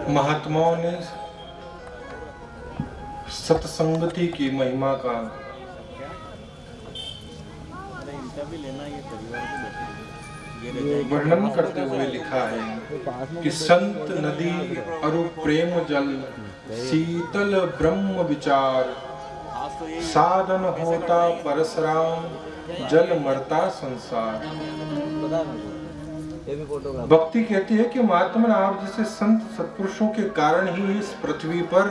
महात्माओं ने सत्संगति की महिमा का वर्णन करते हुए लिखा है कि संत नदी अरु प्रेम जल शीतल ब्रह्म विचार साधन होता परशुराम जल मरता संसार। भक्ति कहती है कि महात्मा आप जैसे संत सत्पुरुषों के कारण ही इस पृथ्वी पर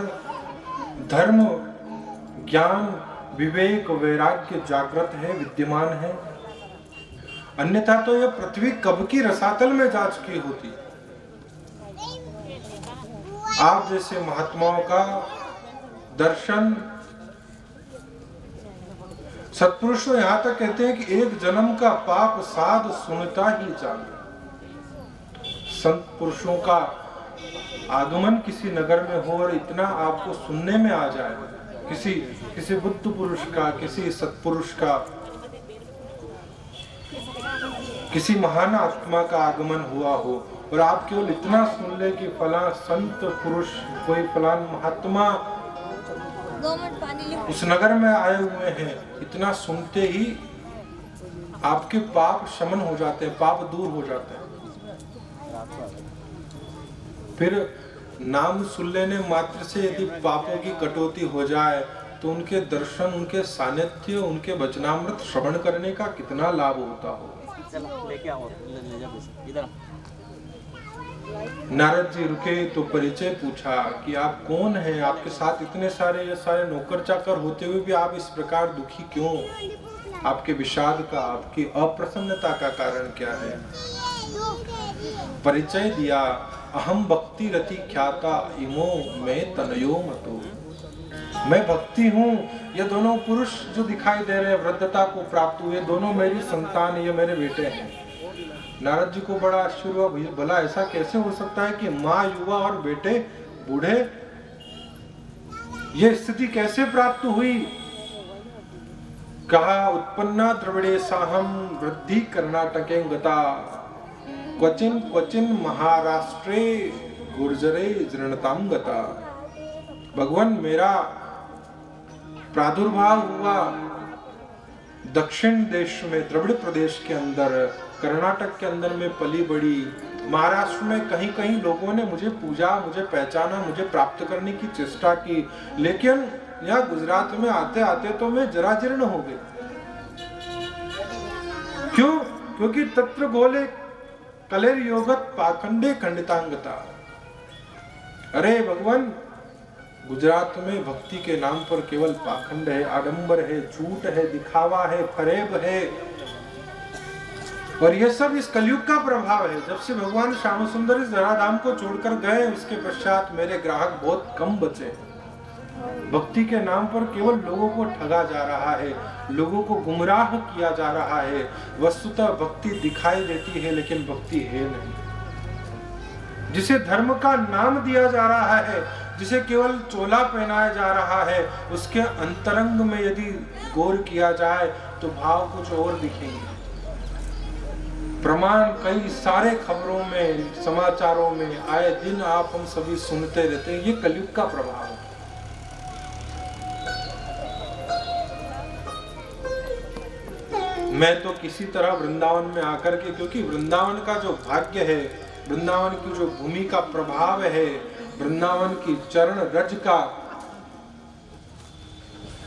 धर्म ज्ञान विवेक वैराग्य जागृत है विद्यमान है, अन्यथा तो यह पृथ्वी कब की रसातल में जा चुकी होती। आप जैसे महात्माओं का दर्शन सत्पुरुष यहाँ तक कहते हैं कि एक जन्म का पाप साध सुनता ही जाए। संत पुरुषों का आगमन किसी नगर में हो और इतना आपको सुनने में आ जाए, किसी बुद्ध पुरुष का, किसी सत्पुरुष का, किसी महान आत्मा का आगमन हुआ हो और आप केवल इतना सुन ले कि फलां संत पुरुष कोई फलां महात्मा उस नगर में आए हुए हैं, इतना सुनते ही आपके पाप शमन हो जाते हैं, पाप दूर हो जाते हैं। फिर नाम सुन लेने मात्र से यदि पापों की कटौती हो जाए तो उनके दर्शन, उनके सानिध्य, उनके वचनामृत श्रवण करने का कितना लाभ होता हो। नारद जी रुके तो परिचय पूछा कि आप कौन हैं, आपके साथ इतने सारे नौकर चाकर होते हुए भी आप इस प्रकार दुखी क्यों, आपके विषाद का, आपकी अप्रसन्नता का कारण क्या है। परिचय दिया, अहम भक्ति रति ख्याता इमो मैं तनयो मतो, मैं भक्ति हूँ। ये दोनों पुरुष जो दिखाई दे रहे हैं वृद्धता को प्राप्त हुए, दोनों मेरी संतान, ये मेरे बेटे हैं। नारद जी को बड़ा आश्चर्य हुआ, भला ऐसा कैसे हो सकता है कि माँ युवा और बेटे बूढ़े, ये स्थिति कैसे प्राप्त हुई। कहा, उत्पन्ना द्रविड़े साहम वृद्धि कर्नाटके गता क्वचिन क्वचिन महाराष्ट्रे गुर्जरे जीर्णताम गता। भगवान मेरा प्रादुर्भाव हुआ दक्षिण देश में, द्रविड़ प्रदेश के अंदर, कर्नाटक के अंदर में पली बड़ी, महाराष्ट्र में कहीं कहीं लोगों ने मुझे पूजा, मुझे पहचाना, मुझे प्राप्त करने की चेष्टा की, लेकिन यहाँ गुजरात में आते आते तो मैं जराजीर्ण हो गई। क्यों? क्योंकि तत्र गोले कलेर योगत पाखंडे खंडितांगता। अरे भगवान, गुजरात में भक्ति के नाम पर केवल पाखंड है, आडंबर है, झूठ है, दिखावा है, फरेब है, और यह सब इस कलयुग का प्रभाव है। जब से भगवान श्याम सुंदर इस धराधाम को छोड़कर गए, उसके पश्चात मेरे ग्राहक बहुत कम बचे। भक्ति के नाम पर केवल लोगों को ठगा जा रहा है, लोगों को गुमराह किया जा रहा है। वस्तुतः भक्ति दिखाई देती है लेकिन भक्ति है नहीं। जिसे धर्म का नाम दिया जा रहा है, जिसे केवल चोला पहनाया जा रहा है, उसके अंतरंग में यदि गौर किया जाए तो भाव कुछ और दिखेंगे। प्रमाण कई सारे खबरों में, समाचारों में आए दिन आप हम सभी सुनते रहते हैं। ये कलयुग का प्रभाव है। मैं तो किसी तरह वृंदावन में आकर के, क्योंकि वृंदावन का जो भाग्य है, वृंदावन की जो भूमि का प्रभाव है, वृंदावन की चरण रज का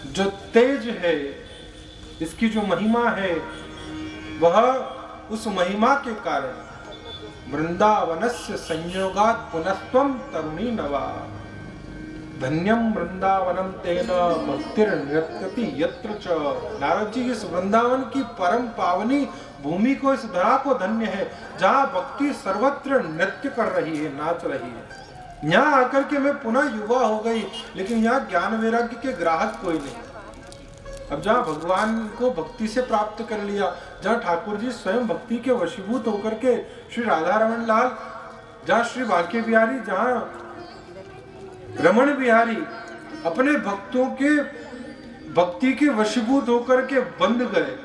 जो तेज है, इसकी जो महिमा है, वह उस महिमा के कारण वृंदावनस्य संयोगात् पुनस्त्वं तरुणी नवा धन्यम वृंदावनम तेन भक्तिर्नृत्यति यत्र च। नारद जी, इस वृंदावन की परम पावनी भूमि को, इस धरा को धन्य है जहाँ भक्ति सर्वत्र नृत्य कर रही है, नाच रही है। यहाँ आकर के मैं पुनः युवा हो गई, लेकिन यहाँ ज्ञान वैराग्य के ग्राहक कोई नहीं। अब जहाँ भगवान को भक्ति से प्राप्त कर लिया, जहाँ ठाकुर जी स्वयं भक्ति के वशीभूत होकर के, श्री राधा रमन लाल, जहाँ श्री बांके बिहारी, जहाँ रमण बिहारी अपने भक्तों के भक्ति के वशीभूत होकर के बंध गए,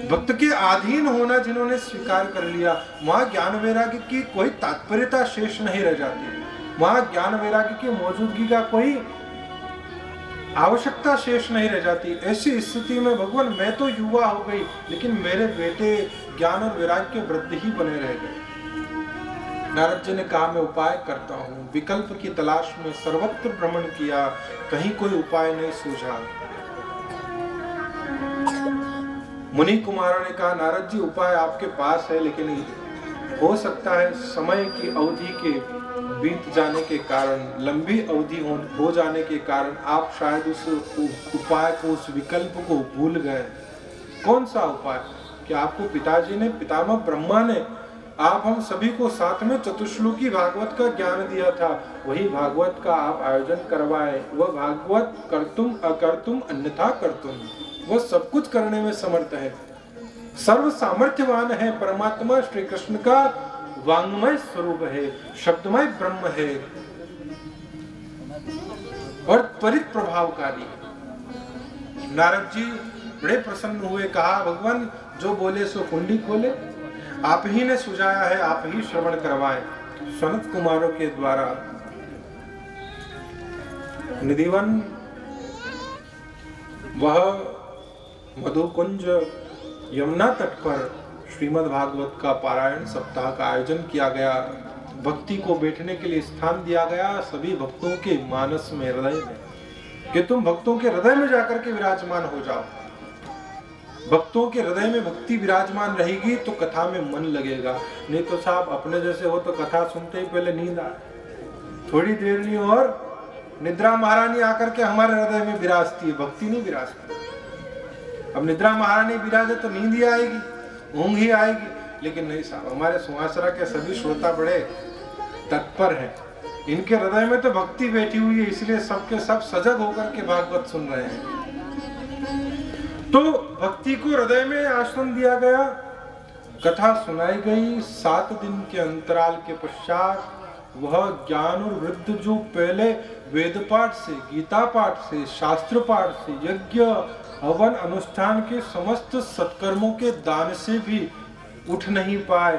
भक्त के अधीन होना जिन्होंने स्वीकार कर लिया, वहां ज्ञान वैराग्य की कोई तात्पर्यता शेष नहीं रह जाती। वहां ज्ञान वैराग्य की मौजूदगी का कोई आवश्यकता शेष नहीं रह जाती। ऐसी स्थिति में भगवान, मैं तो युवा हो गई, लेकिन मेरे बेटे ज्ञान और वैराग्य के वृद्ध ही बने रह गए। नारद जी ने कहा, मैं उपाय करता हूँ। विकल्प की तलाश में सर्वत्र भ्रमण किया, कहीं कोई उपाय नहीं सूझा। मुनि कुमारों ने कहा, नारद जी उपाय आपके पास है, लेकिन हो सकता है समय की अवधि के बीत जाने के कारण, लंबी अवधि हो जाने के कारण आप शायद उस उपाय को, उस विकल्प को भूल गए। कौन सा उपाय? कि आपको पिताजी ने, पितामह ब्रह्मा ने आप हम सभी को साथ में चतुश्लोकी भागवत का ज्ञान दिया था, वही भागवत का आप आयोजन करवाए। वह भागवत कर्तुम अकर्तुम अन्यथा कर्तुम, वह सब कुछ करने में समर्थ है, सर्व सामर्थ्यवान है। परमात्मा श्री कृष्ण का वांग्मय स्वरूप है, शब्दमय ब्रह्म है और त्वरित प्रभावकारी। नारद जी बड़े प्रसन्न हुए, कहा, भगवान जो बोले सो कुंडी खोले, आप ही ने सुझाया है, आप ही श्रवण करवाएं। सनत कुमारों के द्वारा निधिवन वह मधुकुंज यमुना तट पर श्रीमद् भागवत का पारायण सप्ताह का आयोजन किया गया। भक्ति को बैठने के लिए स्थान दिया गया सभी भक्तों के मानस में, हृदय में, कि तुम भक्तों के हृदय में जाकर के विराजमान हो जाओ। भक्तों के हृदय में भक्ति विराजमान रहेगी तो कथा में मन लगेगा। नहीं तो साहब अपने जैसे हो तो कथा सुनते ही पहले नींद आए, थोड़ी देर नहीं और निद्रा महारानी आकर के हमारे हृदय में विराजती है, भक्ति नहीं विराजती। अब निद्रा महारानी विराजे तो नींद ही आएगी, ऊंघ ही आएगी, लेकिन नहीं साहब, हमारे सुहासरा के सभी श्रोता बड़े तत्पर हैं, इनके हृदय में तो भक्ति बैठी हुई है, इसलिए सबके सब सजग होकर के भागवत सुन रहे हैं। तो भक्ति को हृदय में आश्रम दिया गया, कथा सुनाई गई। 7 दिन के अंतराल के पश्चात वह ज्ञान और वृद्ध जो पहले वेद पाठ से, गीता पाठ से, शास्त्र पाठ से, यज्ञ हवन अनुष्ठान के समस्त सत्कर्मों के दान से भी उठ नहीं पाए,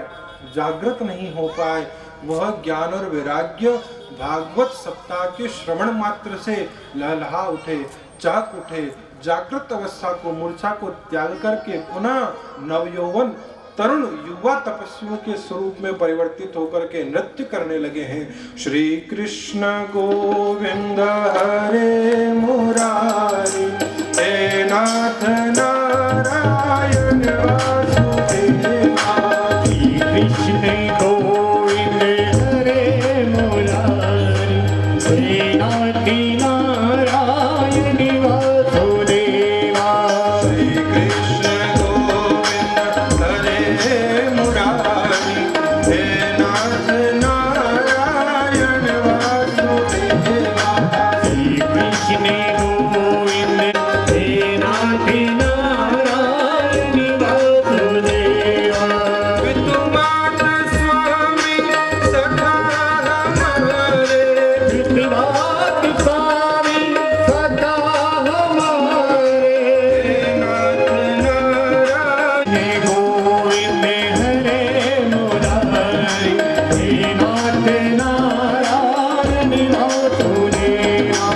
जागृत नहीं हो पाए, वह ज्ञान और वैराग्य भागवत सप्ताह के श्रवण मात्र से लहलहा उठे, चाक उठे, जागृत अवस्था को, मूर्छा को त्याग करके पुनः नवयौवन तरुण युवा तपस्वियों के स्वरूप में परिवर्तित होकर के नृत्य करने लगे हैं। श्री कृष्ण गोविंद हरे मुरारी, हे नाथ नारायण वासुदेवा। श्री कृष्ण गोविंद हरे मुरारी, हे नाथ नारायण वासुदेवा। श्री कृष्ण गोविंद हरे मुरारी, हे नाथ नारायण वासुदेवा। श्री कृष्ण गोविंद हे नाथ नारायण वासुदेवा। विद्वान स्वामी सखा हमारे, विद्वान स्वामी सखा हमारे, हे नाथ नारायण गोविंद हरे मुरारी, हे नाथ नारायण वासुदेवा।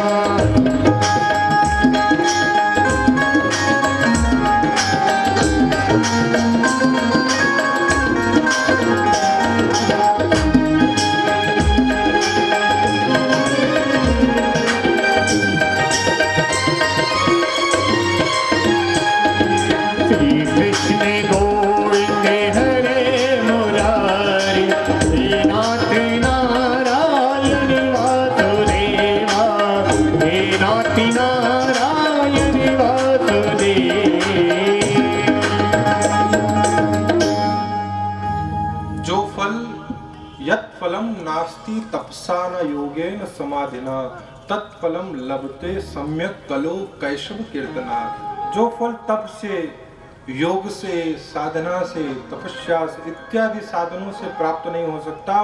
श्री कृष्ण गोविंद हरे मुरारी, हे नाथ नारायण वासुदेवा, हे नाथ नारायण वासुदेवा। जो फल यत् फलम नास्ति तपसा न योगेन समाधिना, तत्फलम लभते सम्यक कलो कैशव कीर्तना। जो फल तप से, योग से, साधना से, तपस्या से इत्यादि साधनों से प्राप्त नहीं हो सकता,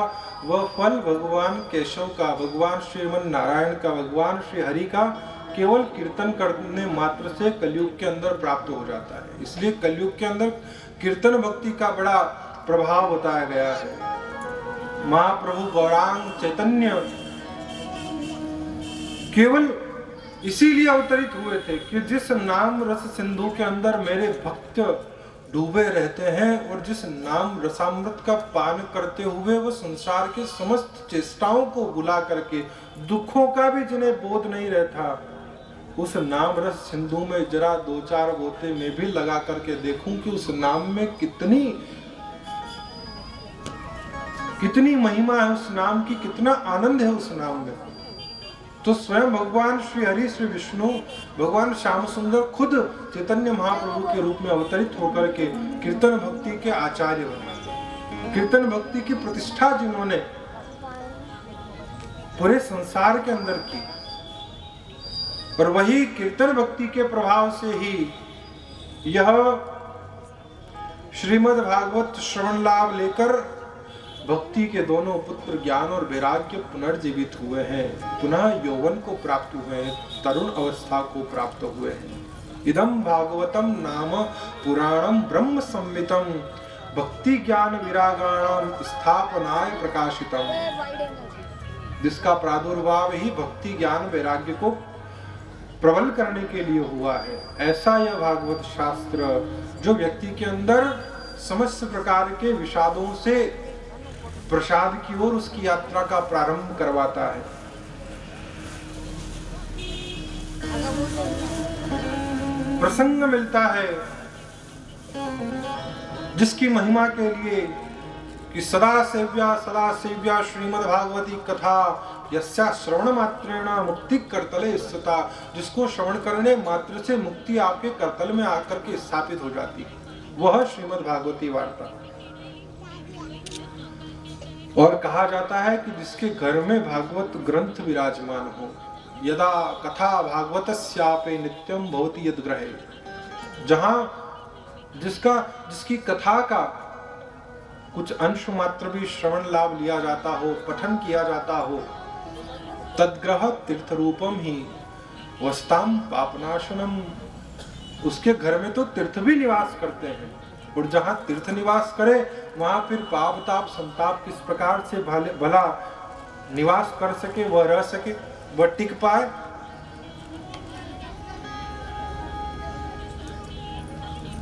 वह फल भगवान केशव का, भगवान श्रीमन नारायण का, भगवान श्री हरि का केवल कीर्तन करने मात्र से कलयुग के अंदर प्राप्त हो जाता है। इसलिए कलयुग के अंदर कीर्तन भक्ति का बड़ा प्रभाव बताया गया है। महाप्रभु गौरांग चैतन्य केवल इसीलिए अवतरित हुए थे कि जिस नाम रस सिंधु के अंदर मेरे भक्त डूबे रहते हैं और जिस नाम रसामृत का पान करते हुए वो संसार के समस्त चेष्टाओं को बुला करके दुखों का भी जिन्हें बोध नहीं रहता, उस नाम रस सिंधु में जरा दो चार गोते में भी लगा करके देखूं कि उस नाम में कितनी महिमा है, उस नाम की कितना आनंद है उस नाम में। तो स्वयं भगवान श्री हरि श्री विष्णु भगवान श्याम सुंदर खुद चैतन्य महाप्रभु के रूप में अवतरित होकर के कीर्तन भक्ति के आचार्य बने। कीर्तन भक्ति की प्रतिष्ठा जिन्होंने पूरे संसार के अंदर की, और वही कीर्तन भक्ति के प्रभाव से ही यह श्रीमद् भागवत श्रवण लाभ लेकर भक्ति के दोनों पुत्र ज्ञान और वैराग्य पुनर्जीवित हुए हैं, पुनः यौवन को प्राप्त हुए हैं, तरुण अवस्था को प्राप्त हुए हैं। इदम भागवतम नाम पुराणम ब्रह्म संवितम भक्ति ज्ञान विरागाणाम स्थापनाय प्रकाशितम, जिसका प्रादुर्भाव ही भक्ति ज्ञान वैराग्य को प्रबल करने के लिए हुआ है। ऐसा यह भागवत शास्त्र जो व्यक्ति के अंदर समस्त प्रकार के विषादों से प्रसाद की ओर उसकी यात्रा का प्रारंभ करवाता है। प्रसंग मिलता है जिसकी महिमा के लिए कि सदा सेव्या श्रीमद् भागवती कथा यस्या श्रवण मात्रेण मुक्ति करतले स्थिता, जिसको श्रवण करने मात्र से मुक्ति आपके करतल में आकर के स्थापित हो जाती है, वह श्रीमद् भागवती वार्ता। और कहा जाता है कि जिसके घर में भागवत ग्रंथ विराजमान हो, यदा कथा भागवतस्यापि नित्यम भवति यद ग्रहे, जहां जिसकी कथा का कुछ अंश मात्र भी श्रवण लाभ लिया जाता हो, पठन किया जाता हो, तद्ग्रह तीर्थ रूपम ही वस्ताम पापनाशनम, उसके घर में तो तीर्थ भी निवास करते हैं, और जहां तीर्थ निवास करे वहां फिर पाप ताप संताप किस प्रकार से भला निवास कर सके, वह रह सके, वह टिक पाए।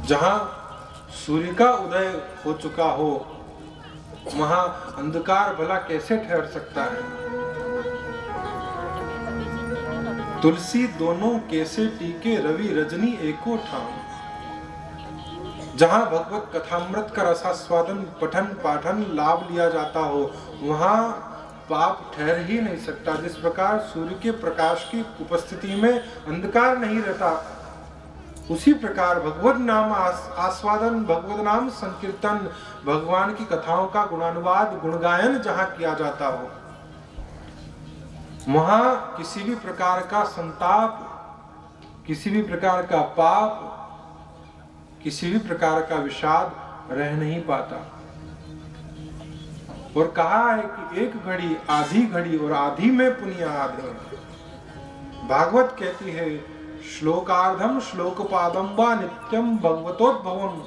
जहां सूर्य का उदय हो चुका हो वहां अंधकार भला कैसे ठहर सकता है। तुलसी दोनों कैसे टीके रवि रजनी एको ठाम, जहां भगवत कथामृत का रसास्वादन पठन पाठन लाभ लिया जाता हो वहां पाप ठहर ही नहीं सकता। जिस प्रकार सूर्य के प्रकाश की उपस्थिति में अंधकार नहीं रहता, उसी प्रकार भगवत नाम आस्वादन, भगवत नाम संकीर्तन, भगवान की कथाओं का गुणानुवाद गुणगायन जहां किया जाता हो वहां किसी भी प्रकार का संताप, किसी भी प्रकार का पाप, किसी भी प्रकार का विषाद रह नहीं पाता। और कहा है कि एक घड़ी आधी घड़ी और आधी में पुण्याद है। भागवत कहती है श्लोकार्धम श्लोकपादम वा नित्यम भगवतोद्भवम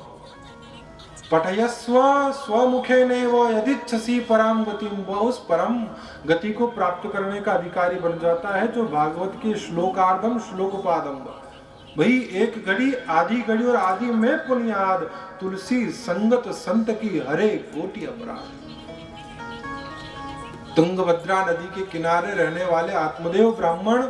पठयस्व स्वमुखेनैव यदिच्छसि परम गतिम, वह उस परम गति को प्राप्त करने का अधिकारी बन जाता है जो भागवत के श्लोकार्धम श्लोकपादम, वही एक घड़ी आधी घड़ी और आधी में पुण्याद, तुलसी संगत संत की हरे कोटि अपराध। तुंगभद्रा नदी के किनारे रहने वाले आत्मदेव ब्राह्मण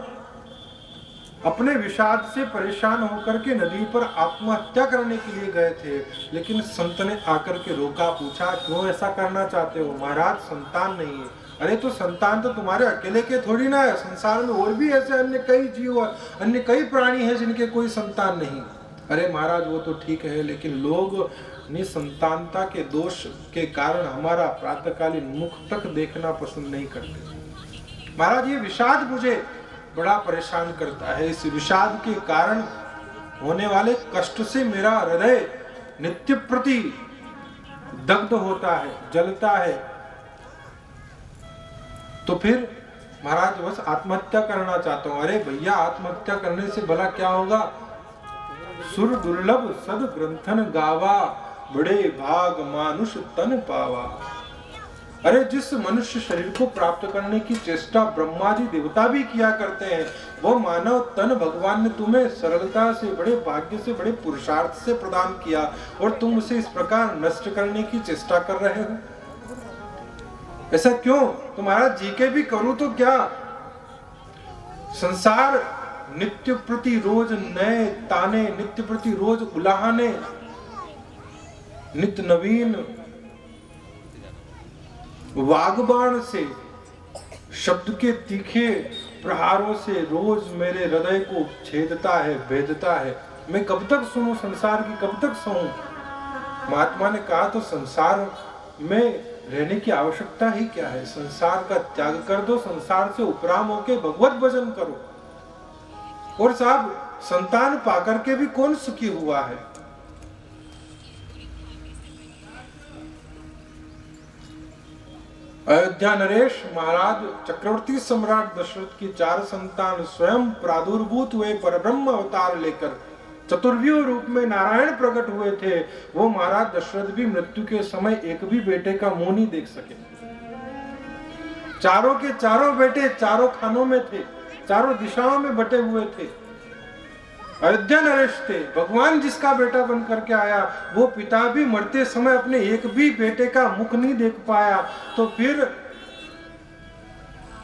अपने विषाद से परेशान होकर के नदी पर आत्महत्या करने के लिए गए थे, लेकिन संत ने आकर के रोका, पूछा क्यों ऐसा करना चाहते हो? महाराज संतान नहीं है। अरे तो संतान तो तुम्हारे अकेले के थोड़ी ना है, संसार में और भी ऐसे अन्य कई जीव अन्य कई प्राणी हैं जिनके कोई संतान नहीं। अरे महाराज वो तो ठीक है, लेकिन लोग निसंतानता के दोष के कारण हमारा प्रातःकालीन मुख तक देखना पसंद नहीं करते। महाराज ये विषाद मुझे बड़ा परेशान करता है, इस विषाद के कारण होने वाले कष्ट से मेरा हृदय नित्य प्रति दग्ध होता है, जलता है। तो फिर महाराज बस आत्महत्या करना चाहता हूं। अरे भैया, आत्महत्या करने से भला क्या होगा? सुर दुर्लभ सद ग्रंथन गावा, बड़े भाग मानुष तन पावा। अरे जिस मनुष्य शरीर को प्राप्त करने की चेष्टा ब्रह्मादि देवता भी किया करते हैं, वो मानव तन भगवान ने तुम्हें सरलता से, बड़े भाग्य से, बड़े पुरुषार्थ से प्रदान किया, और तुम उसे इस प्रकार नष्ट करने की चेष्टा कर रहे हो। ऐसा क्यों? तुम्हारा जी के भी करूं तो क्या? संसार नित्य प्रति रोज नए ताने, नित्य प्रति रोज उलाहने, नित्य नवीन वागबाण से, शब्द के तीखे प्रहारों से रोज मेरे हृदय को छेदता है, भेदता है। मैं कब तक सुनूं संसार की, कब तक सहूं? महात्मा ने कहा तो संसार में रहने की आवश्यकता ही क्या है? संसार का त्याग कर दो, संसार से उपराम होके भगवत भजन करो। और साहब, संतान पाकर के भी कौन सुखी हुआ है? अयोध्या नरेश महाराज चक्रवर्ती सम्राट दशरथ की 4 संतान स्वयं प्रादुर्भूत हुए परब्रह्म अवतार लेकर, चतुर्व्यूह रूप में नारायण प्रकट हुए थे। वो महाराज दशरथ भी मृत्यु के समय एक भी बेटे का मुंह नहीं देख सके। चारों के चारों बेटे चारों खानों में थे, चारों दिशाओं में बटे हुए थे। अयोध्या नरेश थे। भगवान जिसका बेटा बन करके आया, वो पिता भी मरते समय अपने एक भी बेटे का मुख नहीं देख पाया। तो फिर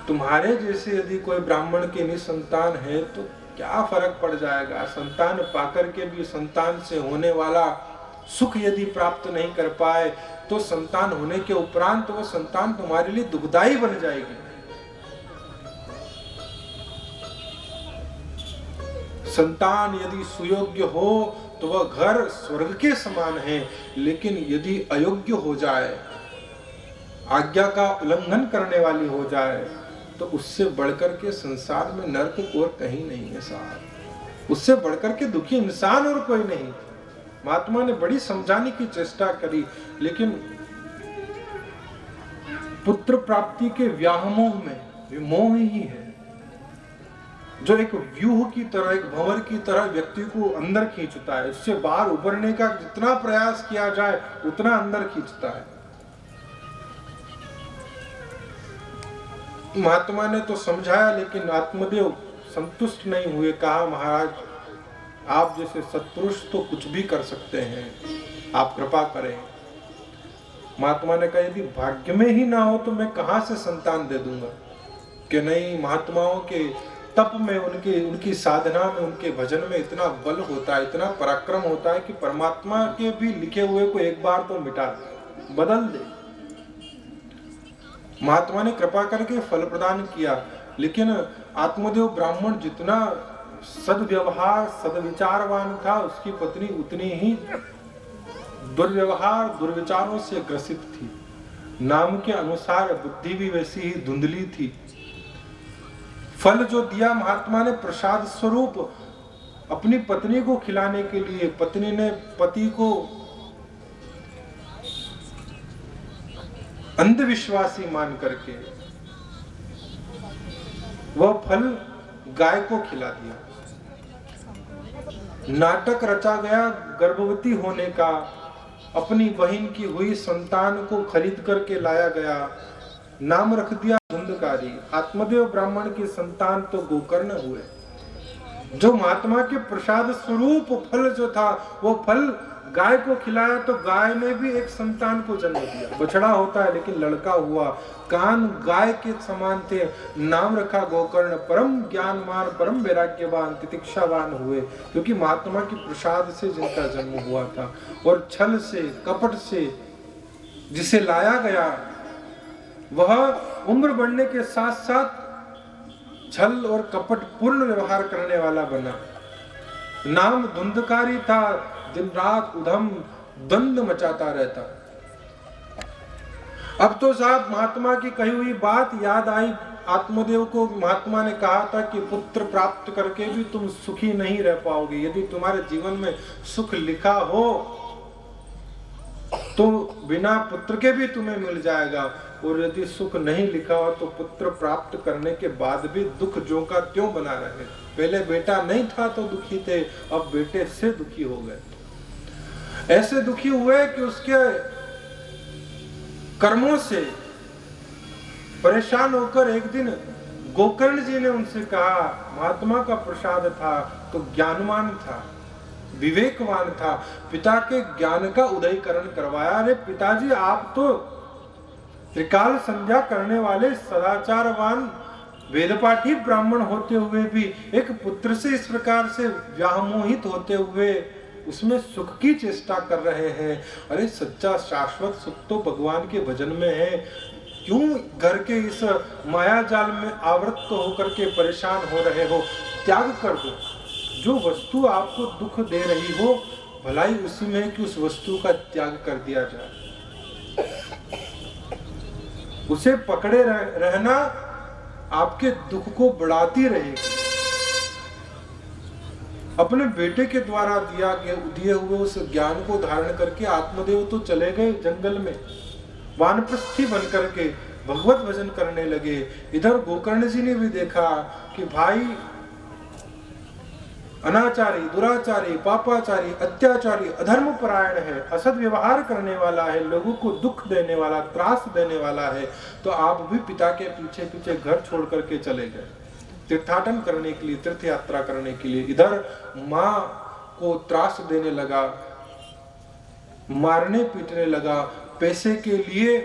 तुम्हारे जैसे यदि कोई ब्राह्मण के निसंतान है तो क्या फर्क पड़ जाएगा? संतान पाकर के भी संतान से होने वाला सुख यदि प्राप्त नहीं कर पाए, तो संतान होने के उपरांत तो वो संतान तुम्हारे लिए दुखदाई बन जाएगी। संतान यदि सुयोग्य हो तो वह घर स्वर्ग के समान है, लेकिन यदि अयोग्य हो जाए, आज्ञा का उल्लंघन करने वाली हो जाए, तो उससे बढ़कर के संसार में नरक और कहीं नहीं है साहब। उससे बढ़कर के दुखी इंसान और कोई नहीं। महात्मा ने बड़ी समझाने की चेष्टा करी, लेकिन पुत्र प्राप्ति के व्यामोह में मोह ही है जो एक व्यूह की तरह, एक भंवर की तरह व्यक्ति को अंदर खींचता है। उससे बाहर उभरने का जितना प्रयास किया जाए उतना अंदर खींचता है। महात्मा ने तो समझाया, लेकिन आत्मदेव संतुष्ट नहीं हुए। कहा, महाराज आप जैसे सत्पुरुष तो कुछ भी कर सकते हैं, आप कृपा करें। महात्मा ने कहा, यदि भाग्य में ही ना हो तो मैं कहां से संतान दे दूंगा? कि नहीं, महात्माओं के तप में, उनकी साधना में, उनके भजन में इतना बल होता है, इतना पराक्रम होता है कि परमात्मा के भी लिखे हुए को एक बार तो मिटा दे, बदल दे। महात्मा ने कृपा करके फल प्रदान किया, लेकिन आत्मदेव ब्राह्मण जितना सद्व्यवहार सद्विचारवान था, उसकी पत्नी उतनी ही दुर्व्यवहार दुर्विचारों से ग्रसित थी। नाम के अनुसार बुद्धि भी वैसी ही धुंधली थी। फल जो दिया महात्मा ने प्रसाद स्वरूप अपनी पत्नी को खिलाने के लिए, पत्नी ने पति को अंधविश्वासी मान करके वह फल गाय को खिला दिया। नाटक रचा गया गर्भवती होने का, अपनी बहन की हुई संतान को खरीद करके लाया गया, नाम रख दिया धुंधकारी। आत्मदेव ब्राह्मण की संतान तो गोकर्ण हुए। जो महात्मा के प्रसाद स्वरूप फल जो था, वो फल गाय को खिलाया तो गाय ने भी एक संतान को जन्म दिया। बछड़ा होता है लेकिन लड़का हुआ। कान गाय के समान थे, नाम रखा गोकर्ण। परम ज्ञानवान, परम वैराग्यवान, तितिक्षावान हुए, क्योंकि महात्मा के प्रसाद से जिनका जन्म हुआ था। और छल से, कपट से जिसे लाया गया, वह उम्र बढ़ने के साथ साथ छल और कपट पूर्ण व्यवहार करने वाला बना। नाम धुंधकारी था, दिन रात उधम द्वंद मचाता रहता। अब तो साहब महात्मा की कही हुई बात याद आई आत्मदेव को। महात्मा ने कहा था कि पुत्र प्राप्त करके भी तुम सुखी नहीं रह पाओगे। यदि तुम्हारे जीवन में सुख लिखा हो तो बिना पुत्र के भी तुम्हें मिल जाएगा। और यदि सुख नहीं लिखा हो तो पुत्र प्राप्त करने के बाद भी दुख ज्यों का त्यों बना रहे। पहले बेटा नहीं था तो दुखी थे, अब बेटे से दुखी हो गए। ऐसे दुखी हुए कि उसके कर्मों से परेशान होकर एक दिन गोकर्ण जी ने उनसे कहा, महात्मा का प्रसाद था तो ज्ञानवान था, विवेकवान था, पिता के ज्ञान का उदयकरण करवाया। अरे पिताजी, आप तो त्रिकाल संध्या करने वाले सदाचारवान वेदपाठी ब्राह्मण होते हुए भी एक पुत्र से इस प्रकार से व्यामोहित होते हुए उसमें सुख की चेष्टा कर रहे हैं। अरे सच्चा शाश्वत सुख तो भगवान के भजन में है, क्यों घर के इस माया जाल में आवृत होकर के परेशान हो रहे हो? त्याग कर दो। जो वस्तु आपको दुख दे रही हो, भलाई उसी में है कि उस वस्तु का त्याग कर दिया जाए। उसे पकड़े रहना आपके दुख को बढ़ाती रहेगी। अपने बेटे के द्वारा दिए हुए उस ज्ञान को धारण करके आत्मदेव तो चले गए जंगल में, वानप्रस्थी बन करके भगवत भजन करने लगे। इधर गोकर्ण जी ने भी देखा कि भाई अनाचारी, दुराचारी, पापाचारी, अत्याचारी, अधर्म परायण है, असद व्यवहार करने वाला है, लोगों को दुख देने वाला, त्रास देने वाला है, तो आप भी पिता के पीछे पीछे घर छोड़ करके चले गए तीर्थाटन करने के लिए, तीर्थ यात्रा करने के लिए। इधर माँ को त्रास देने लगा, मारने पीटने लगा, पैसे के लिए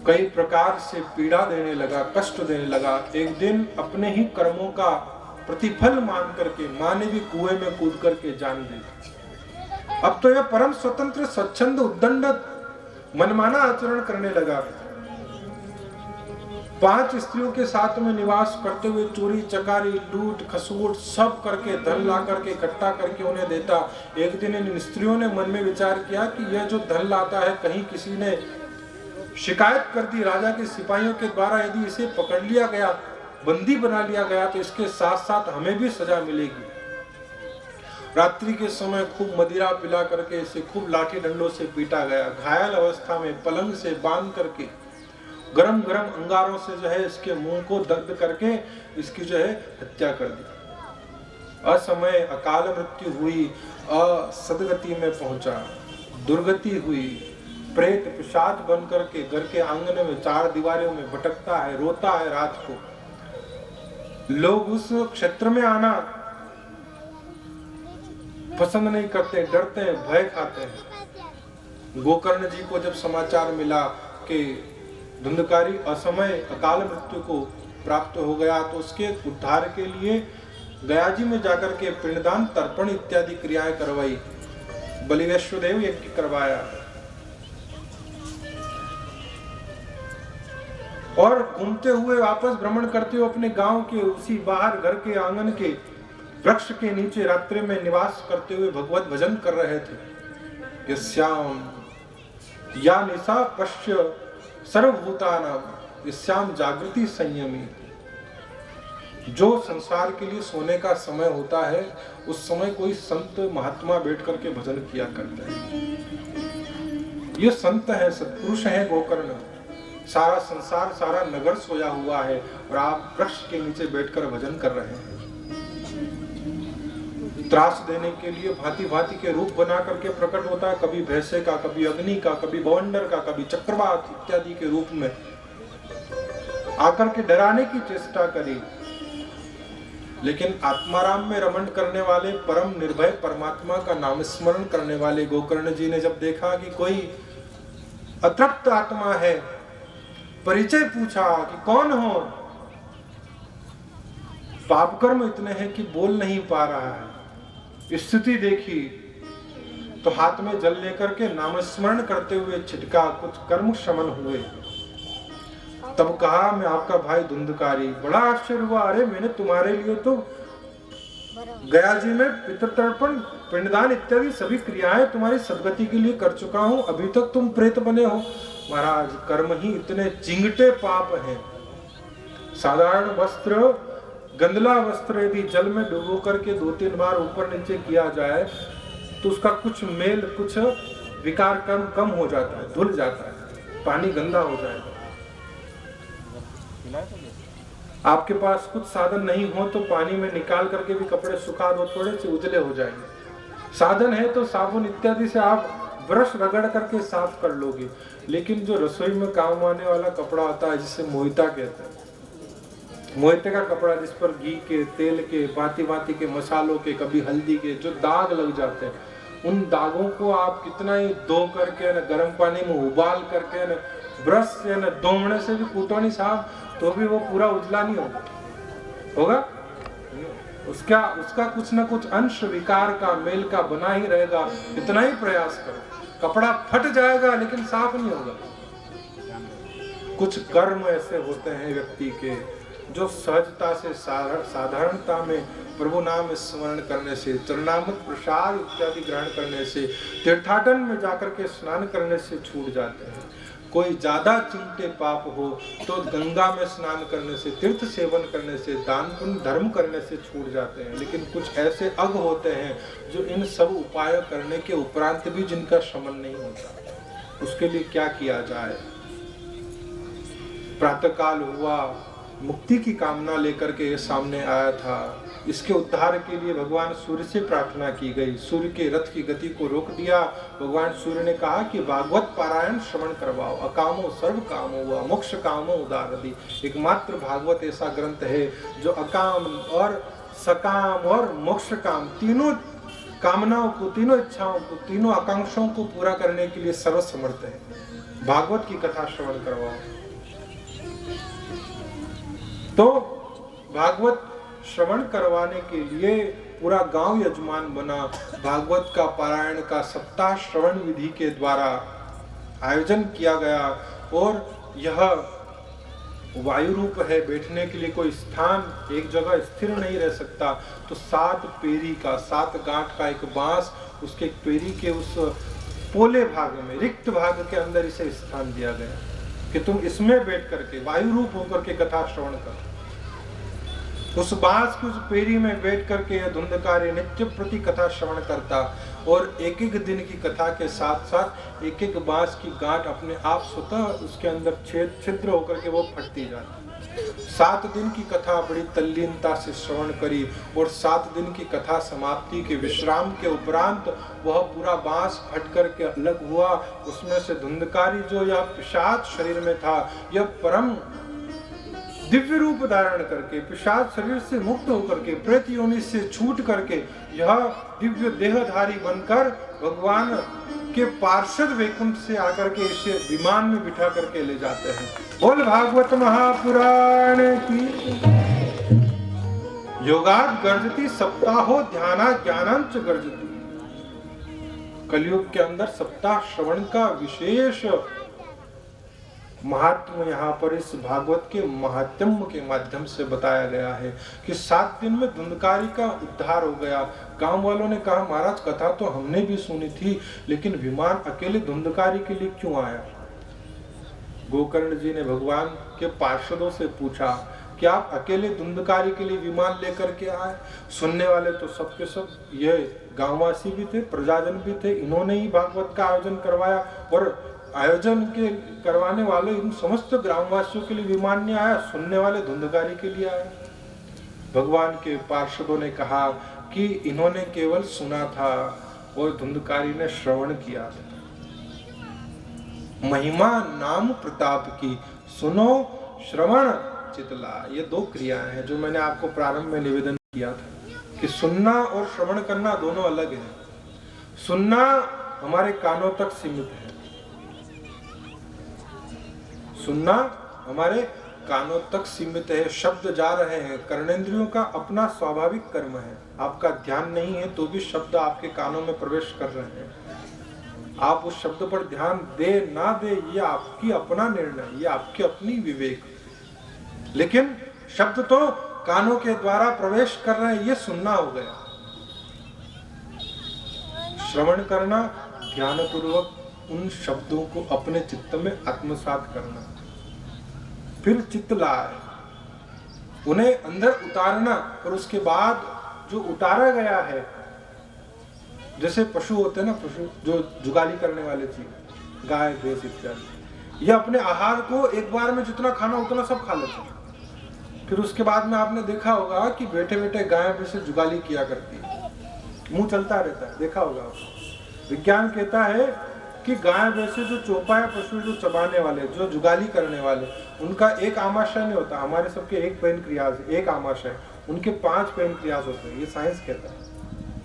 कई प्रकार से पीड़ा देने लगा, कष्ट देने लगा। एक दिन अपने ही कर्मों का प्रतिफल मान करके मां ने भी कुएं में कूद करके जान दी। अब तो यह परम स्वतंत्र, स्वच्छंद, उद्दंड, मनमाना आचरण करने लगा। 5 स्त्रियों के साथ में निवास करते हुए चोरी चकारी, लूट खसोट सब करके धन ला करके इकट्ठा करके उन्हें देता। एक दिन इन स्त्रियों ने मन में विचार किया कि यह जो धन लाता है, कहीं किसी ने शिकायत कर दी राजा के सिपाहियों के द्वारा, यदि इसे पकड़ लिया गया, बंदी बना लिया गया, तो इसके साथ साथ हमें भी सजा मिलेगी। रात्रि के समय खूब मदिरा पिला करके इसे खूब लाठी डंडों से पीटा गया। घायल अवस्था में पलंग से बांध करके गरम गरम अंगारों से जो है इसके मुंह को दर्द करके इसकी जो है हत्या कर दी। असमय अकाल मृत्यु हुई, असदगति में पहुंचा, दुर्गति हुई, प्रेत पिशाच बन करके घर के आंगन में 4 दीवारों में भटकता है, रोता है। रात को लोग उस क्षेत्र में आना पसंद नहीं करते, डरते हैं, भय खाते हैं। गोकर्ण जी को जब समाचार मिला कि धुंधकारी असमय अकाल मृत्यु को प्राप्त हो गया, तो उसके उद्धार के लिए गया जी में जाकर के पिंडदान, तर्पण इत्यादि क्रियाएं करवाई, बलिवेश्वदेव यज्ञ करवाया और घूमते हुए वापस भ्रमण करते हुए अपने गांव के उसी बाहर घर के आंगन के वृक्ष के नीचे रात्रि में निवास करते हुए भगवत भजन कर रहे थे। यस्याम या निशा पश्य सर्वभूतानां यस्याम जागृति संयमी। जो संसार के लिए सोने का समय होता है, उस समय कोई संत महात्मा बैठ करके भजन किया करते हैं। ये संत है, सत्पुरुष है गोकर्ण। सारा संसार, सारा नगर सोया हुआ है और आप वृक्ष के नीचे बैठकर भजन कर रहे हैं। त्रास देने के लिए भांति भांति के रूप बना करके प्रकट होता है, कभी भैंसे का, कभी अग्नि का, कभी बवंडर का, कभी चक्रवात इत्यादि के रूप में आकर के डराने की चेष्टा करी। लेकिन आत्माराम में रमण करने वाले परम निर्भय परमात्मा का नाम स्मरण करने वाले गोकर्ण जी ने जब देखा कि कोई अतृप्त आत्मा है, परिचय पूछा कि कौन हो। पाप कर्म इतने हैं कि बोल नहीं पा रहा है। स्थिति देखी तो हाथ में जल लेकर के नामस्मरण करते हुए छिटका, कुछ कर्म शमन हुए। तब कहा, मैं आपका भाई धुंधकारी। बड़ा आश्चर्य हुआ, अरे मैंने तुम्हारे लिए तो गया जी में पितृतर्पण, पिंडदान इत्यादि सभी क्रियाएं तुम्हारी सदगति के लिए कर चुका हूं, अभी तक तुम प्रेत बने हो। महाराज, कर्म ही इतने चिंगटे पाप हैं। साधारण वस्त्र, गंदला वस्त्र यदि जल में डुबो करके 2-3 बार ऊपर नीचे किया जाए तो उसका कुछ मेल, कुछ विकार कम हो जाता है, धुल जाता है, पानी गंदा हो जाएगा। आपके पास कुछ साधन नहीं हो तो पानी में निकाल करके भी कपड़े सुखा दो, थोड़े से उजले हो जाएंगे। साधन है तो साबुन इत्यादि से आप ब्रश रगड़ करके साफ कर लोगे। लेकिन जो रसोई में काम आने वाला कपड़ा होता है, जिसे मोहिता कहते हैं, मोहिते का कपड़ा, जिस पर घी के, तेल के, भांति के मसालों के, कभी हल्दी के जो दाग लग जाते हैं, उन दागों को आप कितना ही धो करके न गर्म पानी में उबाल करके न ब्रश से न दोमड़े से भी कूटो नहीं साहब, तो भी वो पूरा उजला नहीं होगा। उसका कुछ न कुछ अंश विकार का, मेल का बना ही रहेगा। इतना ही प्रयास करो, कपड़ा फट जाएगा लेकिन साफ नहीं होगा। कुछ कर्म ऐसे होते हैं व्यक्ति के जो सहजता से, साधारणता में प्रभु नाम स्मरण करने से, चरणामृत प्रसाद इत्यादि ग्रहण करने से, तीर्थाटन में जाकर के स्नान करने से छूट जाते हैं। कोई ज्यादा चिंते पाप हो तो गंगा में स्नान करने से, तीर्थ सेवन करने से, दान पुण्य धर्म करने से छूट जाते हैं। लेकिन कुछ ऐसे अग होते हैं जो इन सब उपाय करने के उपरांत भी जिनका शमन नहीं होता। उसके लिए क्या किया जाए? प्रातःकाल हुआ, मुक्ति की कामना लेकर के ये सामने आया था। इसके उद्धार के लिए भगवान सूर्य से प्रार्थना की गई। सूर्य के रथ की गति को रोक दिया। भगवान सूर्य ने कहा कि भागवत पारायण श्रवण करवाओ, अकामो सर्व कामो व मोक्ष कामो उदारदी। एकमात्र भागवत ऐसा ग्रंथ है जो अकाम और सकाम और मोक्ष काम तीनों कामनाओं को, तीनों इच्छाओं को, तीनों आकांक्षाओं को पूरा करने के लिए सर्वसमर्थ है। भागवत की कथा श्रवण करवाओ। तो भागवत श्रवण करवाने के लिए पूरा गांव यजमान बना। भागवत का पारायण का सप्ताह श्रवण विधि के द्वारा आयोजन किया गया। और यह वायु रूप है, बैठने के लिए कोई स्थान एक जगह स्थिर नहीं रह सकता। तो 7 पेरी का, 7 गांठ का एक बांस, उसके पेरी के उस पोले भाग में, रिक्त भाग के अंदर इसे स्थान दिया गया कि तुम इसमें बैठ करके वायु रूप होकर के कथा श्रवण कर। उस बांस की उस पेरी में बैठ करके यह धुंधकारी नित्य प्रति कथा श्रवण करता। और एक एक दिन की कथा के साथ साथ एक एक बांस की गांठ अपने आप स्वतः उसके अंदर छिद्र होकर के वो फटती जाती। 7 दिन की कथा बड़ी तल्लीनता से श्रवण करी। और 7 दिन की कथा समाप्ति के विश्राम के उपरांत वह पूरा बांस फट करके अलग हुआ। उसमें से धुंधकारी जो यह पिशाच शरीर में था, यह परम दिव्य रूप धारण करके, पिशाच शरीर से मुक्त होकर के, प्रेत योनि से छूट करके यह दिव्य देहधारी बनकर भगवान के पार्षद वैकुंठ से आकर के इसे विमान में बिठा करके ले जाते हैं। बोल भागवत महापुराण की। योगात गर्जती सप्ताहो ध्याना ज्ञानांच गर्जती। कलयुग के अंदर सप्ताह श्रवण का विशेष महात्म यहाँ पर इस भागवत के महात्म्य के माध्यम से बताया गया है कि 7 दिन में धुंधकारी का उद्धार हो गया। गांव वालों ने कहा, महाराज कथा तो हमने भी सुनी थी, लेकिन विमान अकेले धुंधकारी के लिए क्यों आया? गोकर्ण जी ने भगवान के पार्षदों से पूछा कि आप अकेले धुंधकारी के लिए विमान लेकर के आए? सुनने वाले तो सबके सब ये गांववासी भी थे, प्रजाजन भी थे, इन्होंने ही भागवत का आयोजन करवाया। और आयोजन के करवाने वाले इन समस्त ग्रामवासियों के लिए विमान नहीं आया, सुनने वाले धुंधकारी के लिए आया। भगवान के पार्षदों ने कहा कि इन्होंने केवल सुना था और धुंधकारी ने श्रवण किया था। महिमा नाम प्रताप की सुनो श्रवण चितला, ये 2 क्रियाएं हैं जो मैंने आपको प्रारंभ में निवेदन किया था कि सुनना और श्रवण करना दोनों अलग है। सुनना हमारे कानों तक सीमित है, सुनना हमारे कानों तक सीमित है। शब्द जा रहे हैं, कर्णेंद्रियों का अपना स्वाभाविक कर्म है। आपका ध्यान नहीं है तो भी शब्द आपके कानों में प्रवेश कर रहे हैं। आप उस शब्द पर ध्यान दे ना दे ये आपकी अपना निर्णय, ये आपकी अपनी विवेक। लेकिन शब्द तो कानों के द्वारा प्रवेश कर रहे हैं, ये सुनना हो गया। श्रवण करना, ध्यान पूर्वक उन शब्दों को अपने चित्त में आत्मसात करना, फिर चित्त लाए, उन्हें अंदर उतारना। और उसके बाद जो उतारा गया है जैसे पशु होते हैं ना, पशु जो जुगाली करने वाले चीज, गाय भैंस इत्यादि, ये अपने आहार को एक बार में जितना खाना उतना सब खा लेते हैं। फिर उसके बाद में आपने देखा होगा कि बैठे बैठे गाय भैंस जुगाली किया करती है, मुंह चलता रहता है, देखा होगा आपको। विज्ञान कहता है कि गाय भैंसे जो चौपाया पशु, जो चबाने वाले, जो जुगाली करने वाले, उनका एक आमाशय नहीं होता। हमारे सबके एक पेनक्रियाज, एक आमाशय, उनके 5 पेनक्रियाज होते हैं, ये साइंस कहता है।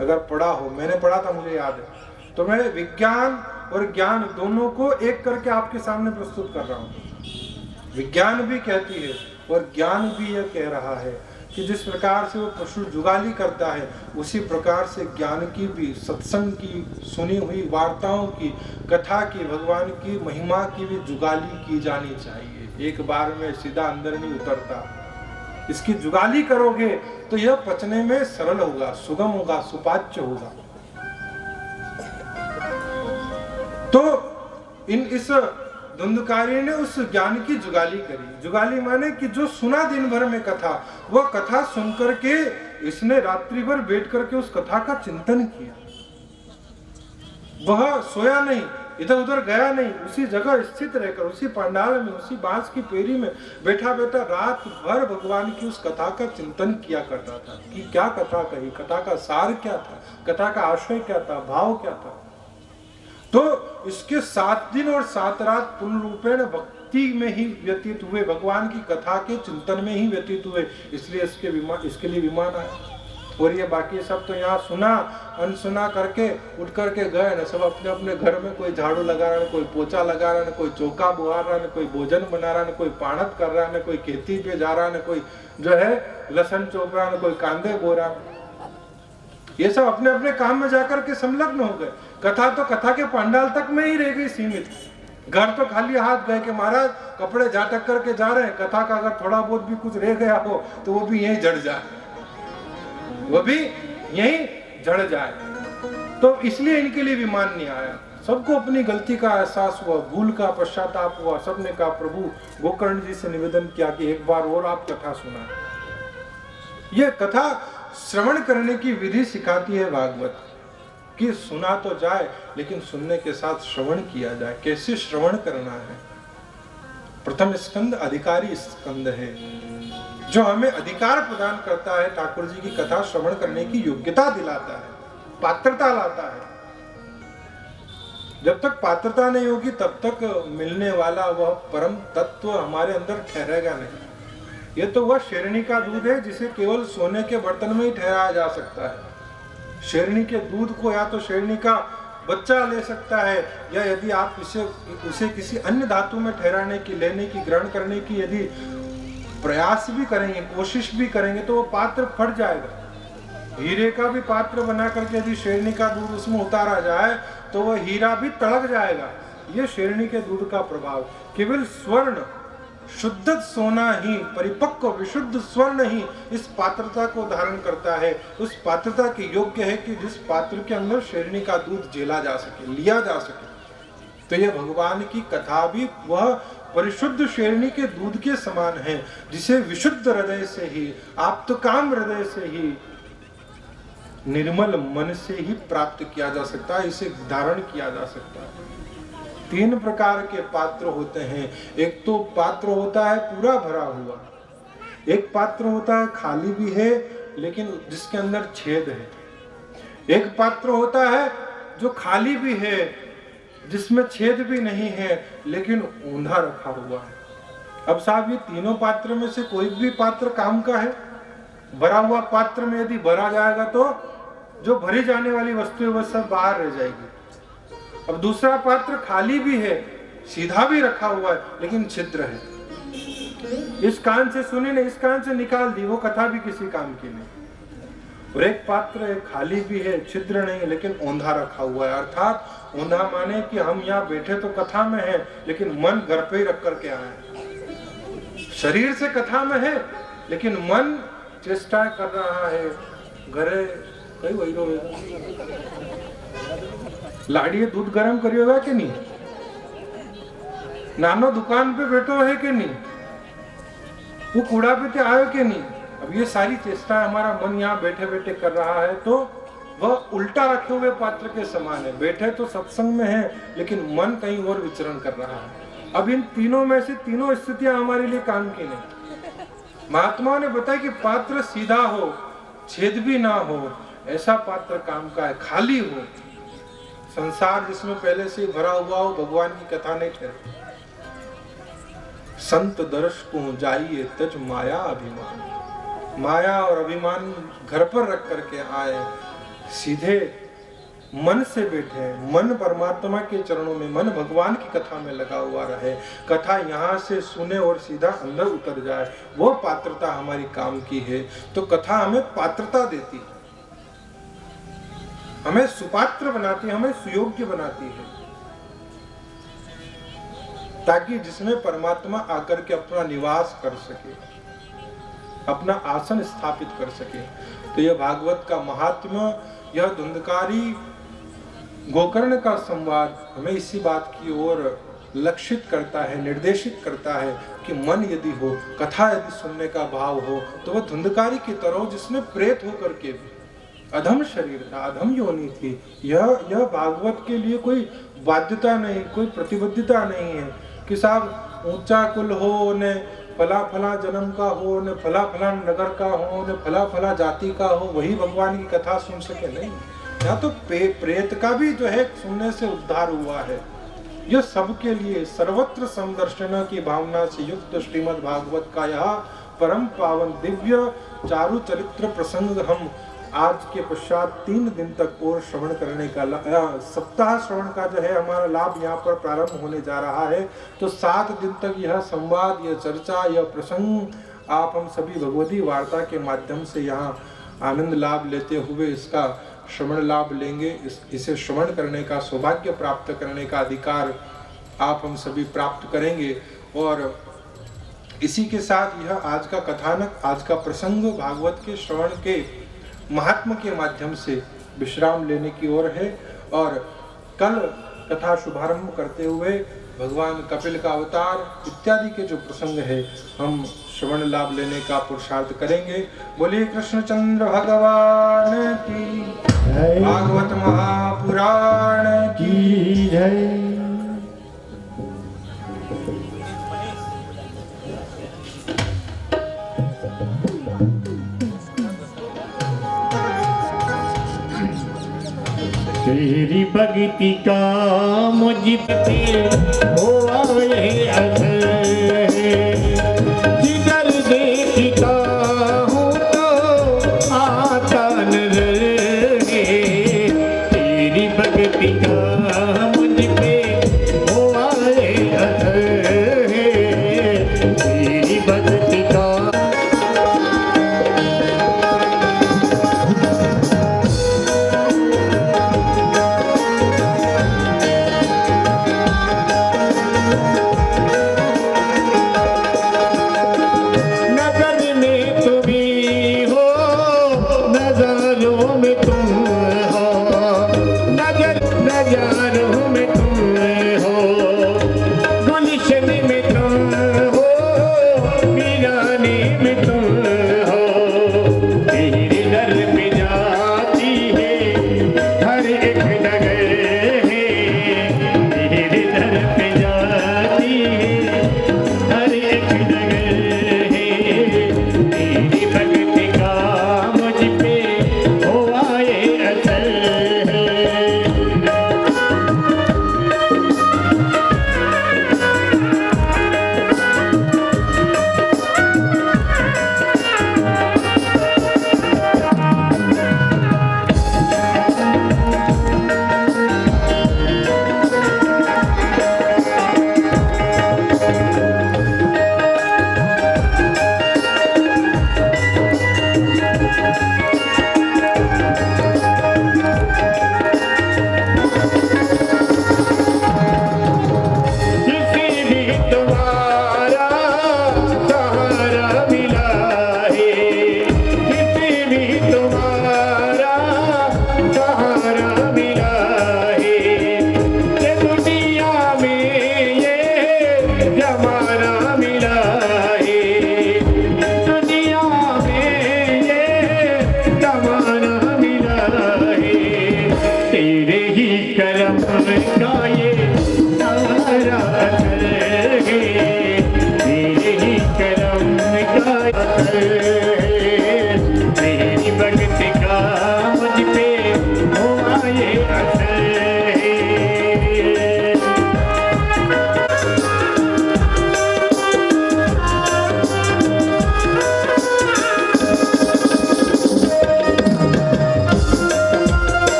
अगर पढ़ा हो, मैंने पढ़ा था, मुझे याद है। तो मैं विज्ञान और ज्ञान दोनों को एक करके आपके सामने प्रस्तुत कर रहा हूँ। विज्ञान भी कहती है और ज्ञान भी यह कह रहा है कि जिस प्रकार से वो पशु जुगाली करता है, उसी प्रकार से ज्ञान की भी, सत्संग की, सुनी हुई वार्ताओं की, कथा की, भगवान की महिमा की भी जुगाली की जानी चाहिए। एक बार में सीधा अंदर नहीं उतरता। इसकी जुगाली करोगे तो यह पचने में सरल होगा, सुगम होगा, सुपाच्य होगा। तो इस धुंधकारी ने उस ज्ञान की जुगाली करी। जुगाली माने कि जो सुना दिन भर में कथा, वह कथा सुनकर के इसने रात्रि भर बैठ करके उस कथा का चिंतन किया। वह सोया नहीं, इधर उधर गया नहीं, उसी जगह स्थित रहकर, उसी पंडाल में, उसी बांस की पेरी में बैठा बैठा रात भर भगवान की उस कथा का चिंतन किया करता था कि क्या कथा कही, कथा का सार क्या था, कथा का आशय क्या था, भाव क्या था। तो इसके 7 दिन और 7 रात पूर्ण रूपेण भक्ति में ही व्यतीत हुए, भगवान की कथा के चिंतन में ही व्यतीत हुए। इसलिए इसके लिए विमान आया। और ये बाकी सब तो यहाँ सुना अनसुना करके उठ करके गए ना, सब अपने अपने घर में, कोई झाड़ू लगा रहा है, कोई पोछा लगा रहा है, कोई चौका बुहा रहा है, कोई भोजन बना रहा है, कोई पाणत कर रहा है, कोई खेती पे जा रहा है, कोई जो है लहसुन चौक रहा है, कोई कांदे बो रहा है। ये सब अपने अपने काम में जाकर के संलग्न हो गए। कथा तो कथा के पंडाल तक में ही रह गई सीमित। घर तो खाली हाथ गए कि महाराज कपड़े झाटक करके जा रहे हैं, कथा का अगर थोड़ा बहुत भी कुछ रह गया हो तो वो भी यहीं जड़ जाए, वो भी यहीं जड़ जाए। तो इसलिए इनके लिए विमान नहीं आया। सबको अपनी गलती का एहसास हुआ, भूल का पश्चाताप हुआ। सबने कहा प्रभु गोकर्ण जी से निवेदन किया कि एक बार और आप कथा सुना। यह कथा श्रवण करने की विधि सिखाती है भागवत, कि सुना तो जाए लेकिन सुनने के साथ श्रवण किया जाए। कैसे श्रवण करना है? प्रथम स्कंद अधिकारी स्कंद है, जो हमें अधिकार प्रदान करता है, ठाकुर जी की कथा श्रवण करने की योग्यता दिलाता है, पात्रता लाता है। जब तक पात्रता नहीं होगी तब तक मिलने वाला वह परम तत्व हमारे अंदर ठहरेगा नहीं। ये तो वह शेरनी का दूध है जिसे केवल सोने के बर्तन में ही ठहराया जा सकता है। शेरनी के दूध को या तो शेरनी का बच्चा ले सकता है, या यदि आप उसे किसी अन्य धातु में ठहराने की, लेने की, ग्रहण करने की यदि प्रयास भी करेंगे, कोशिश भी करेंगे, तो वो पात्र फट जाएगा। हीरे का भी पात्र बना करके यदि शेरनी का दूध उसमें उतारा जाए तो वह हीरा भी तड़क जाएगा। ये शेरनी के दूध का प्रभाव। केवल स्वर्ण, शुद्ध सोना ही, परिपक्व विशुद्ध स्वर्ण ही इस पात्रता को धारण करता है। उस पात्रता के योग्य है कि जिस पात्र के अंदर शेरनी का दूध झेला जा सके, लिया जा सके। तो यह भगवान की कथा भी वह परिशुद्ध शेरनी के दूध के समान है, जिसे विशुद्ध हृदय से ही, आप्तकाम हृदय से ही, निर्मल मन से ही प्राप्त किया जा सकता है, इसे धारण किया जा सकता है। 3 प्रकार के पात्र होते हैं। एक तो पात्र होता है पूरा भरा हुआ, एक पात्र होता है खाली भी है लेकिन जिसके अंदर छेद है, एक पात्र होता है जो खाली भी है जिसमें छेद भी नहीं है लेकिन ऊंधा रखा हुआ है। अब साहब ये तीनों पात्र में से कोई भी पात्र काम का है? भरा हुआ पात्र में यदि भरा जाएगा तो जो भरी जाने वाली वस्तु है वह सब बाहर रह जाएगी। अब दूसरा पात्र खाली भी है, सीधा भी रखा हुआ है लेकिन छिद्र है। इस कान से सुनी ने इस कान से निकाल दी, वो कथा भी किसी काम की नहीं। और एक पात्र है, खाली भी है, छिद्र नहीं लेकिन औंधा रखा हुआ है। अर्थात औंधा माने कि हम यहाँ बैठे तो कथा में है लेकिन मन घर पे ही रख करके आए हैं। शरीर से कथा में है लेकिन मन चेष्टा कर रहा है घरे कई वही लाड़िए दूध गरम करियो होगा कि नहीं, नानो दुकान पे बैठो है कि नहीं, वो कूड़ा पीते आयो कि नहीं। अब ये सारी चेष्टा हमारा मन यहाँ बैठे बैठे कर रहा है तो वह उल्टा रखे हुए पात्र के समान है। बैठे तो सत्संग में है लेकिन मन कहीं और विचरण कर रहा है। अब इन तीनों में से तीनों स्थितियां हमारे लिए काम की नहीं। महात्माओं ने बताया कि पात्र सीधा हो, छेद भी ना हो, ऐसा पात्र काम का है। खाली हो, संसार जिसमें पहले से भरा हुआ हो, भगवान की कथा नहीं ठहरती। संत दर्श को जाइए तज माया अभिमान। माया और अभिमान घर पर रख करके आए, सीधे मन से बैठे, मन परमात्मा के चरणों में, मन भगवान की कथा में लगा हुआ रहे। कथा यहाँ से सुने और सीधा अंदर उतर जाए, वो पात्रता हमारी काम की है। तो कथा हमें पात्रता देती है, हमें सुपात्र बनाती है, हमें सुयोग्य बनाती है, ताकि जिसमें परमात्मा आकर के अपना निवास कर सके, अपना आसन स्थापित कर सके। तो यह भागवत का महात्म्य, यह धुंधकारी गोकर्ण का संवाद हमें इसी बात की ओर लक्षित करता है, निर्देशित करता है कि मन यदि हो, कथा यदि सुनने का भाव हो, तो वह धुंधकारी की तरह जिसमें प्रेत होकर के भी, अधम शरीर था, अधम योनि थी। यह भागवत के लिए कोई बाध्यता नहीं, कोई प्रतिबद्धता नहीं है कि साहब ऊंचा कुल हो, ने फला फला जन्म का हो, ने फला फला नगर का हो, ने फला फला जाति का हो, वही भगवान की कथा सुन सके। नहीं, यहाँ तो प्रेत का भी जो है सुनने से उद्धार हुआ है। यह सबके लिए सर्वत्र समदर्शन की भावना से युक्त श्रीमद् भागवत का यह परम पावन दिव्य चारु चरित्र प्रसंग हम आज के पश्चात 3 दिन तक और श्रवण करने का, सप्ताह श्रवण का जो है हमारा लाभ यहाँ पर प्रारंभ होने जा रहा है। तो 7 दिन तक यह संवाद, यह चर्चा, यह प्रसंग आप हम सभी भगवती वार्ता के माध्यम से यहाँ आनंद लाभ लेते हुए इसका श्रवण लाभ लेंगे। इसे श्रवण करने का सौभाग्य प्राप्त करने का अधिकार आप हम सभी प्राप्त करेंगे। और इसी के साथ यह आज का कथानक, आज का प्रसंग भागवत के श्रवण के महात्मा के माध्यम से विश्राम लेने की ओर है। और कल कथा शुभारंभ करते हुए भगवान कपिल का अवतार इत्यादि के जो प्रसंग है हम श्रवण लाभ लेने का पुरुषार्थ करेंगे। बोलिए कृष्णचंद्र भगवान की जय, भागवत महापुराण की जय। तेरी भक्ति का मुझ पे हो आए असर, जिधर देखता हूँ तो आता नजर है। तेरी भक्ति का मुझ पे हो आए असर है, तेरी भक्ति का।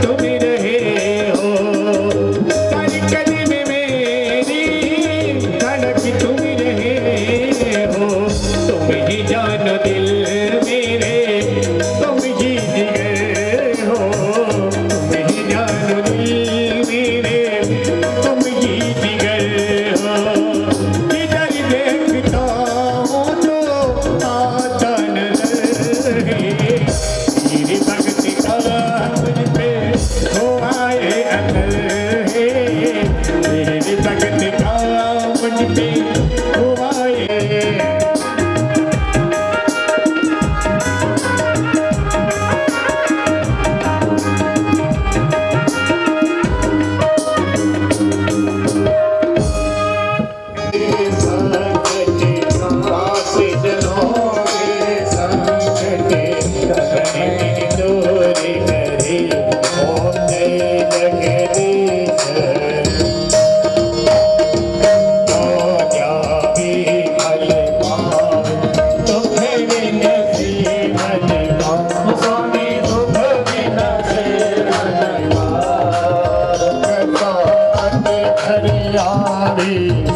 तुम रहे हो, धड़कन में मेरी धड़क तुम रहे हो, तुम ही जानो दिल मेरे, तुम ही जिगर हो, तुम ही जानो दिल मेरे, तुम ही जिगर हो। किधर देखता हूँ तो आता नजर है, तेरी भक्ति का मुझ पे हो आए असर है, तेरी भक्ति का मुझ पे हो आए।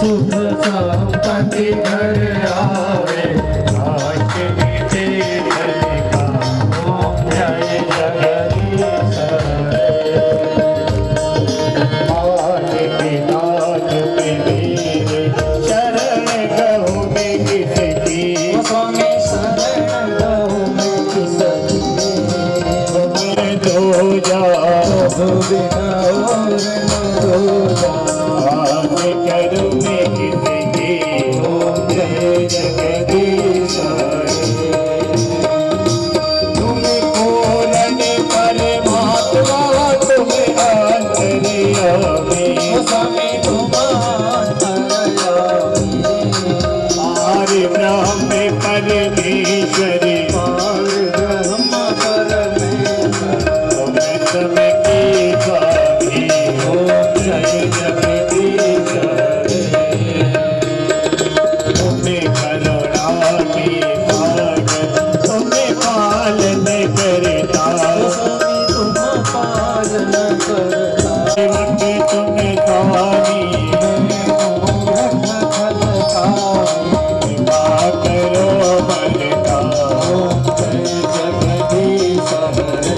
सुख संपत्ति घर आवे, काश नीचे का ओम जय जगदीश माते पिता तुम्हें मेरे शरण गहु में किसकी, स्वामी शरण गहु में किसकी, तुम्हें दो जाओ बिना और दो जाओ करूँ मैं किसकी, ओम जय जगदीश तुम खोलने परमात्मा तुम अंतर्यामी, स्वामी तुम अंतर्यामी, आर्य ब्रह्म परमेश्वरी, आर्य ब्रह्म परमेश्वर तुम सबकी स्वामी, ओम जय जगदीश तुम्हें करुणा की सागर, तुम्हें पालन करता, तुम पालन करता, वक्त तुम्हें स्वामी कृपा करो बलता, जय जगदीश हरे।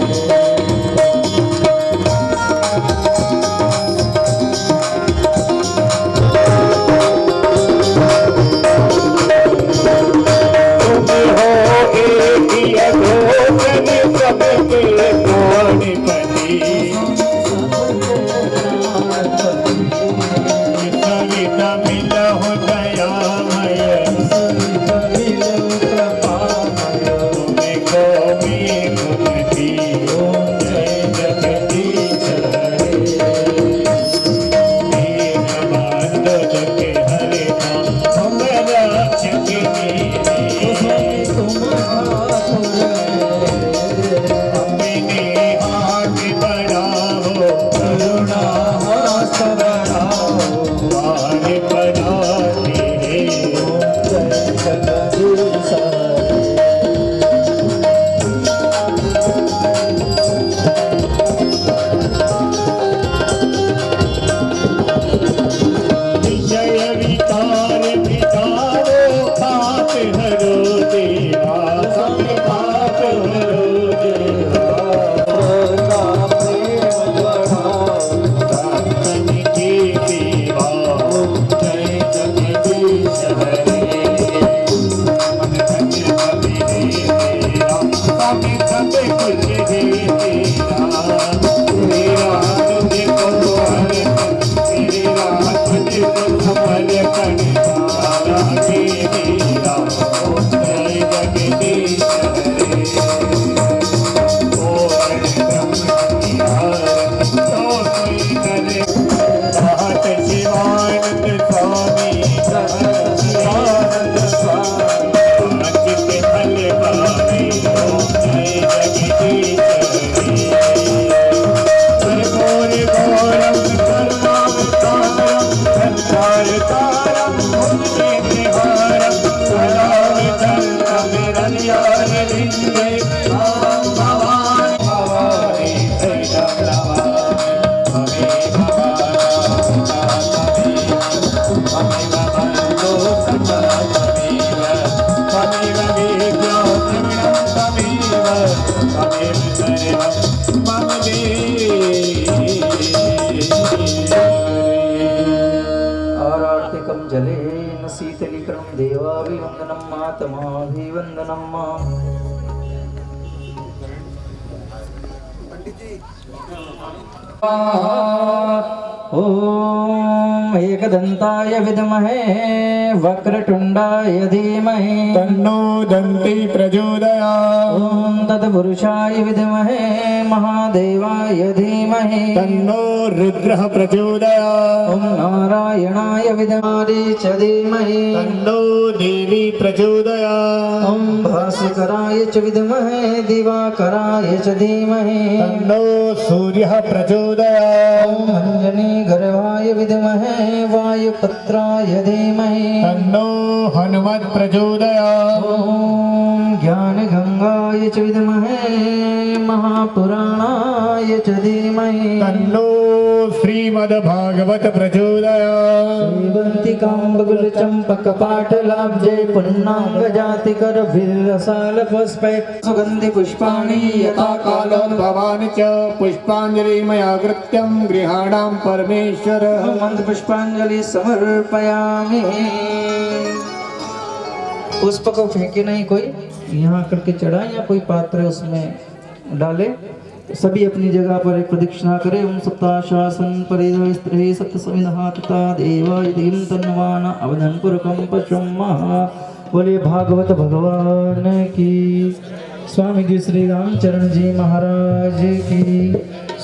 आरार्तिकं जलेन शीतलीकरणं देवाभिवन्दनं मातमाभिवन्दनम्। ॐ एकदन्ताय विद्महे वक्रतुण्डाय धीमहि तन्नो दन्ती प्रचोदयात्। ॐ तत्पुरुषाय विद्महे महादेवाय धीमहि तन्नो रुद्रः प्रचोदयात्। ॐ नारायणाय विद्महे च धीमहि तन्नो देवी प्रचोदयात्। ॐ भास्कराय च विद्महे दिवाकराय च धीमहि तन्नो सूर्यः प्रचोदयात्। ॐ अंजनी गर्भाय विद्महे वायुपुत्राय धीमहि तन्नो हनुमत् प्रचोदयात्। ॐ ज्ञानगंगाय च विद्महे महापुराणाय च धीमहि तन्नो श्रीमद्भागवत प्रचोदयात्। श्रीवन्तिकाम्बुलचम्पकपाटलाब्जे पुण्णाङ्गजातिकर विरसालपुष्पे सुगन्धि पुष्पाणि यथा कालोद्भवानि च पुष्पाञ्जलि मया कृत्यं गृहाणां परमेश्वर। मंद पुष्पांजलि समर्पयामि। पुष्प को फेंके नहीं कोई, यहाँ करके चढ़ाए या कोई पात्र उसमें डाले। सभी अपनी जगह पर एक प्रदक्षिणा करें। ओम सप्ताशासन परिधि स्त्री सप्त सविनहातता देवाय धीम तन्वान अवधन पुरकम पशुम। बोले भागवत भगवान की। स्वामी जी श्री रामचरण जी महाराज की।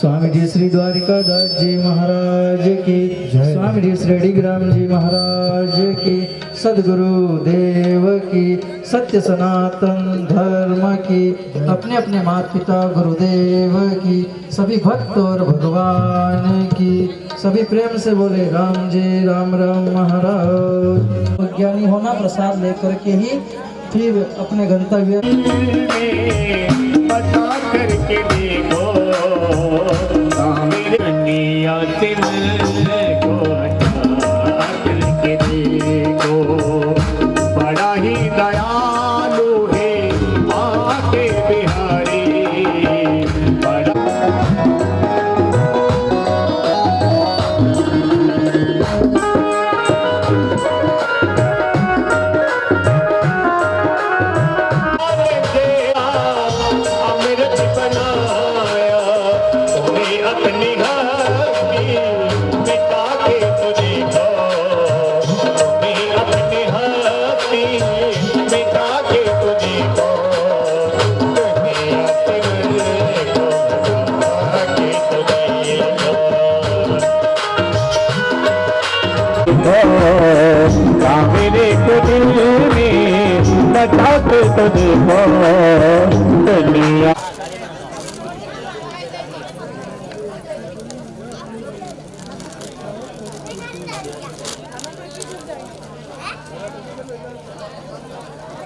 स्वामी जी श्री द्वारिकादास जी महाराज की। स्वामी जी श्री डिग्राम जी महाराज की। सदगुरु देव की। सत्य सनातन धर्म की। अपने अपने माता पिता गुरुदेव की। सभी भक्त और भगवान की। सभी प्रेम से बोले राम जी राम राम महाराज। ज्ञानी होना प्रसाद लेकर के ही फिर अपने गंतव्य बता करके देखो मेरे को बता करके देखो। बड़ा ही दयालु है आके बिहारी। बड़ा अमृत बनाया तुम्हें अपनी हस्ती मिटा के तो देखो। तुम्हें अपनी हस्ती मिटा के तो देखो। तुम्हें अपने को बता के तो देखो। मेरे को दिल में बता के तो देखो। दुनिया